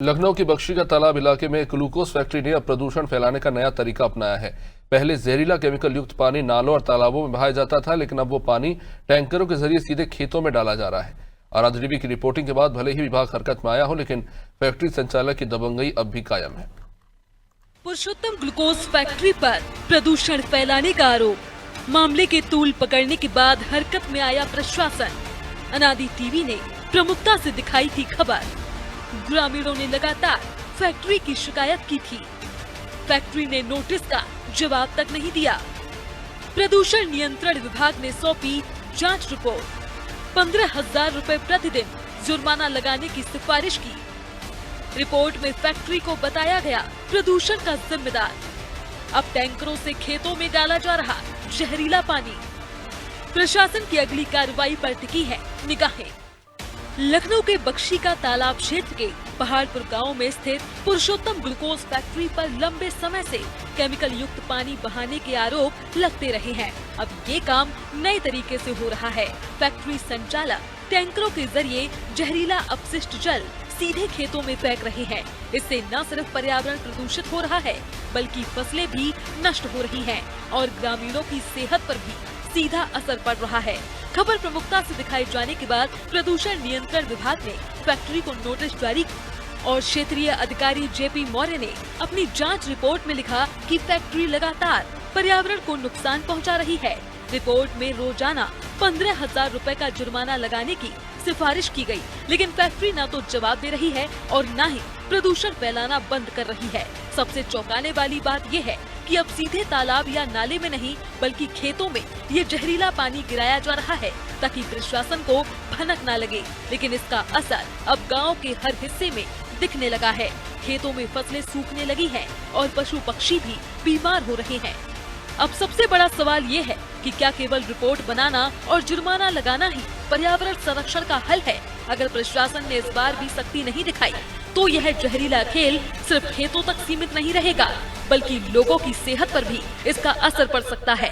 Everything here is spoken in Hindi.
लखनऊ की बख्शी का तालाब इलाके में ग्लूकोज फैक्ट्री ने अब प्रदूषण फैलाने का नया तरीका अपनाया है। पहले जहरीला केमिकल युक्त पानी नालों और तालाबों में बहाया जाता था, लेकिन अब वो पानी टैंकरों के जरिए सीधे खेतों में डाला जा रहा है। आरआरडीबी की रिपोर्टिंग के बाद भले ही विभाग हरकत में आया हो, लेकिन फैक्ट्री संचालक की दबंगई अब भी कायम है। पुरुषोत्तम ग्लूकोज फैक्ट्री पर प्रदूषण फैलाने का आरोप। मामले के तूल पकड़ने के बाद हरकत में आया प्रशासन। अनादि टीवी ने प्रमुखता से दिखाई थी खबर। ग्रामीणों ने लगातार फैक्ट्री की शिकायत की थी। फैक्ट्री ने नोटिस का जवाब तक नहीं दिया। प्रदूषण नियंत्रण विभाग ने सौंपी जांच रिपोर्ट। 15,000 रुपए प्रतिदिन जुर्माना लगाने की सिफारिश की। रिपोर्ट में फैक्ट्री को बताया गया प्रदूषण का जिम्मेदार। अब टैंकरों से खेतों में डाला जा रहा जहरीला पानी। प्रशासन की अगली कार्रवाई पर टिकी है निगाहें। लखनऊ के बख्शी का तालाब क्षेत्र के पहाड़पुर गांव में स्थित पुरुषोत्तम ग्लूकोज फैक्ट्री पर लंबे समय से केमिकल युक्त पानी बहाने के आरोप लगते रहे हैं। अब ये काम नए तरीके से हो रहा है। फैक्ट्री संचालक टैंकरों के जरिए जहरीला अपशिष्ट जल सीधे खेतों में फेंक रहे हैं। इससे न सिर्फ पर्यावरण प्रदूषित हो रहा है, बल्कि फसलें भी नष्ट हो रही हैं और ग्रामीणों की सेहत पर भी सीधा असर पड़ रहा है। खबर प्रमुखता से दिखाए जाने के बाद प्रदूषण नियंत्रण विभाग ने फैक्ट्री को नोटिस जारी किया और क्षेत्रीय अधिकारी जेपी मौर्य ने अपनी जांच रिपोर्ट में लिखा कि फैक्ट्री लगातार पर्यावरण को नुकसान पहुंचा रही है। रिपोर्ट में रोजाना 15,000 रुपए का जुर्माना लगाने की सिफारिश की गई, लेकिन फैक्ट्री न तो जवाब दे रही है और न ही प्रदूषण फैलाना बंद कर रही है। सबसे चौंकाने वाली बात ये है कि अब सीधे तालाब या नाले में नहीं, बल्कि खेतों में ये जहरीला पानी गिराया जा रहा है ताकि प्रशासन को भनक न लगे। लेकिन इसका असर अब गांव के हर हिस्से में दिखने लगा है। खेतों में फसलें सूखने लगी हैं और पशु पक्षी भी बीमार हो रहे हैं। अब सबसे बड़ा सवाल ये है कि क्या केवल रिपोर्ट बनाना और जुर्माना लगाना ही पर्यावरण संरक्षण का हल है? अगर प्रशासन ने इस बार भी सख्ती नहीं दिखाई, तो यह जहरीला खेल सिर्फ खेतों तक सीमित नहीं रहेगा, बल्कि लोगों की सेहत पर भी इसका असर पड़ सकता है।